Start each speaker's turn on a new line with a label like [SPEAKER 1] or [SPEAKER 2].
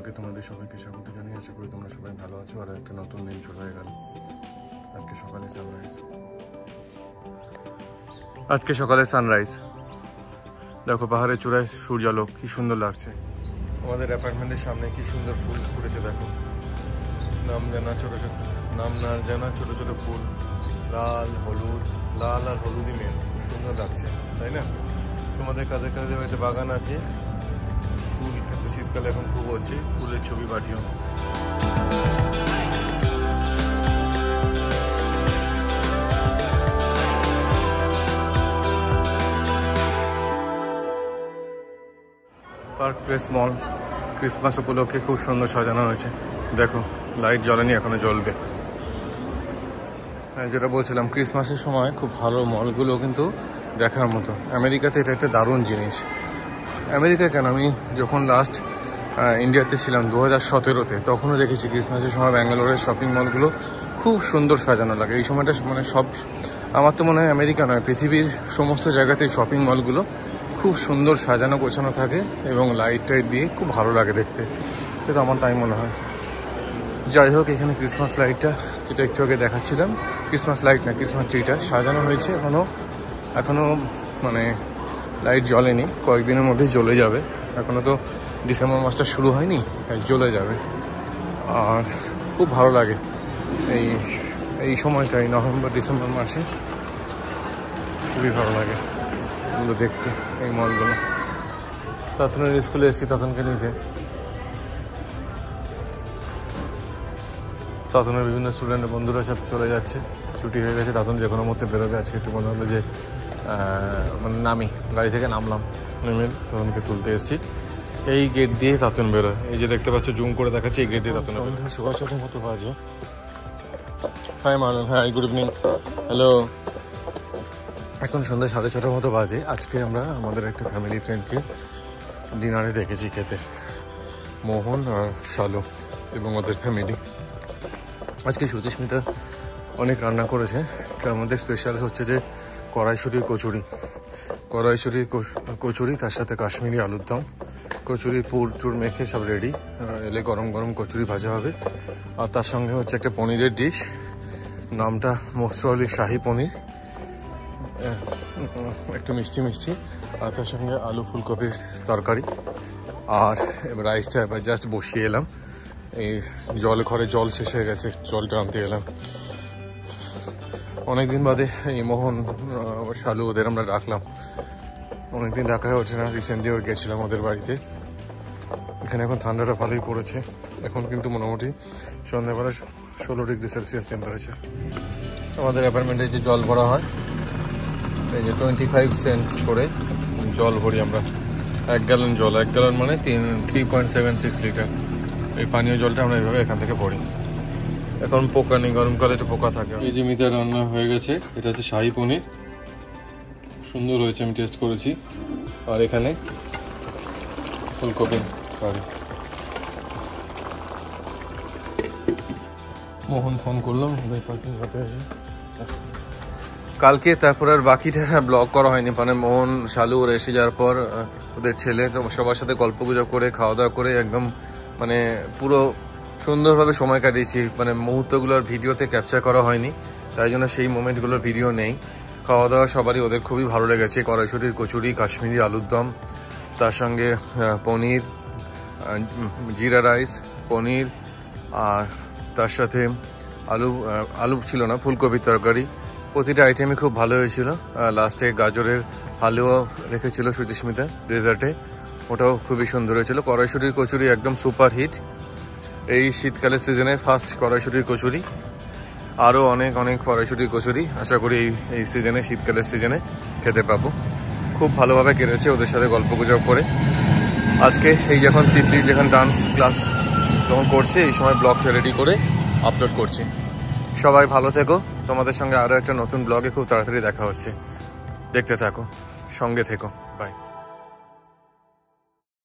[SPEAKER 1] ব্লগে তোমাদের সবাইকে স্বাগত জানিয়ে আশা করি তোমরা সবাই ভালো আছো। আর একটা নতুন দিন শুরু হয়ে গেল। আজকে সকালে সানরাইজ দেখো, পাহাড়ের চূড়ায় সূর্যালোক কি সুন্দর লাগছে। আমাদের অ্যাপার্টমেন্টের সামনে কি সুন্দর ফুল ফুটেছে দেখো, নাম না জানা ছোট ছোট ফুল, লাল আর হলুদই মেন, খুব সুন্দর লাগছে তাই না? তোমাদের কাদের কাদের বাড়িতে বাগান আছে? ফুল কিন্তু শীতকালে এখন খুব হচ্ছে, ফুলের ছবি পাঠিও। পার্ক প্লেস মল ক্রিসমাস উপলক্ষে খুব সুন্দর সাজানো হয়েছে। দেখো লাইট জ্বলেনি, এখনো জ্বলবে। যেটা বলছিলাম, ক্রিসমাসের সময় খুব ভালো মলগুলো কিন্তু দেখার মতো। আমেরিকাতে এটা একটা দারুণ জিনিস। আমেরিকা কেন, আমি যখন লাস্ট ইন্ডিয়াতে ছিলাম 2017-তে, তখনও দেখেছি ক্রিসমাসের সময় ব্যাঙ্গালোরের শপিং মলগুলো খুব সুন্দর সাজানো লাগে। এই সময়টা মানে সব, আমার তো মনে হয় আমেরিকা নয়, পৃথিবীর সমস্ত জায়গাতেই শপিং মলগুলো খুব সুন্দর সাজানো গোছানো থাকে এবং লাইট টাইট দিয়ে খুব ভালো লাগে দেখতে। তো আমার তাই মনে হয়। যাই হোক, এখানে ক্রিসমাস লাইটটা যেটা একটু আগে দেখাচ্ছিলাম, ক্রিসমাস লাইট না, ক্রিসমাস ট্রিটা সাজানো হয়েছে। এখনও মানে লাইট জ্বলেনি, কয়েকদিনের মধ্যেই জ্বলে যাবে। এখনও তো ডিসেম্বর মাসটা শুরু হয়নি, তাই জ্বলে যাবে। আর খুব ভালো লাগে এই সময়টাই, নভেম্বর ডিসেম্বর মাসে খুবই ভালো লাগে এগুলো দেখতে, এই মলগুলো। তাতনের স্কুলে এসেছি তাতনকে নিতে। তাতনের বিভিন্ন স্টুডেন্ট বন্ধুরা সব চলে যাচ্ছে, ছুটি হয়ে গেছে। তাতন যে কোনো মধ্যে বেরোবে। আজকে একটু মনে হলো যে মানে গাড়ি থেকে নেমে তাতনকে তুলতে এসেছি। এই গেট দিয়ে তাতন বেরোয়, এই যে দেখতে পাচ্ছ জুম করে দেখাচ্ছি, এই গেট দিয়ে তাতন। সন্ধ্যা 6:15 মতো বাজে। হাই মারলাম, হ্যাঁ গুড ইভিনিং, হ্যালো। এখন সন্ধ্যা 6:30 মতো বাজে। আজকে আমরা আমাদের একটা ফ্যামিলি ফ্রেন্ডকে ডিনারে ডেকেছি খেতে, মোহন আর শালু এবং ওদের ফ্যামিলি। আজকে সুচিস্মিতা অনেক রান্না করেছে, তার মধ্যে স্পেশাল হচ্ছে যে কড়াইশুঁটির কচুরি, তার সাথে কাশ্মীরি আলুর দম। কচুরির পুর টুর মেখে সব রেডি, এলে গরম গরম কচুরি ভাজা হবে। আর তার সঙ্গে হচ্ছে একটা পনিরের ডিশ, নামটা মোস্টলি শাহি পনির, একটু মিষ্টি। আর তার সঙ্গে আলু ফুলকপির তরকারি। আর এবার রাইসটা এবার জাস্ট বসিয়ে এলাম। এই ঘরে জল শেষ হয়ে গেছে, জলটা আনতে এলাম। অনেকদিন বাদে এই মোহন শালু ওদের আমরা ডাকলাম, অনেকদিন ডাকা হচ্ছে না। রিসেন্টলি গেছিলাম ওদের বাড়িতে। এখানে এখন ঠান্ডাটা ভালোই পড়েছে। এখন কিন্তু মোটামুটি সন্ধ্যাবেলা 16 ডিগ্রি সেলসিয়াস টেম্পারেচার। আমাদের অ্যাপার্টমেন্টে যে জল ভরা হয়, এই যে 25 সেন্টস করে জল ভরি আমরা। 1 গ্যালন জল, 1 গ্যালন মানে 3.76 লিটার। এই পানীয় জলটা আমরা এইভাবে এখান থেকে ভরি। এখন পোকা নেই, গরমকালে একটু পোকা থাকে। এই যে মিতা রান্না হয়ে গেছে, এটা হচ্ছে শাহি পনির, সুন্দর হয়েছে, আমি টেস্ট করেছি। আর এখানে ফুলকপি কারি। মোহন ফোন করলাম, ওদের পার্কিং করতে আছে কালকে। তারপর আর বাকিটা ব্লগ করা হয়নি, মানে মোহন শালু ওরা এসে যাওয়ার পর ওদের ছেলে সবার সাথে গল্প গুজব করে খাওয়া দাওয়া করে একদম মানে পুরো সুন্দরভাবে সময় কাটিয়েছি। মানে মুহূর্তগুলোর ভিডিওতে ক্যাপচার করা হয়নি, তাই জন্য সেই মোমেন্টগুলোর ভিডিও নেই। খাওয়া দাওয়া সবারই ওদের খুবই ভালো লেগেছে। কড়াইশুঁটির কচুরি, কাশ্মীরি আলুর দম, তার সঙ্গে পনির, জিরা রাইস, পনির, আর তার সাথে আলু ছিল না, ফুলকপির তরকারি। প্রতিটা আইটেমই খুব ভালো হয়েছিল। লাস্টে গাজরের হালুয়া রেখেছিল সুচিস্মিতা ডেজার্টে, ওটাও খুবই সুন্দর হয়েছিল। কড়াইশুঁটির কচুরি একদম সুপার হিট, এই শীতকালের সিজনে ফার্স্ট কড়াইশুঁটির কচুরি। আরও অনেক কড়াইশুঁটির কচুরি আশা করি এই সিজনে, শীতকালের সিজনে খেতে পাবো। খুব ভালোভাবে কেটেছে ওদের সাথে গল্প গুজব করে। আজকে এই যখন তিতলি যখন ডান্স ক্লাস যখন করছে, এই সময় ব্লগটা রেডি করে আপলোড করছি। সবাই ভালো থেকো, তোমাদের সঙ্গে আরও একটা নতুন ব্লগে খুব তাড়াতাড়ি দেখা হচ্ছে। দেখতে থাকো, সঙ্গে থেকো, বাই।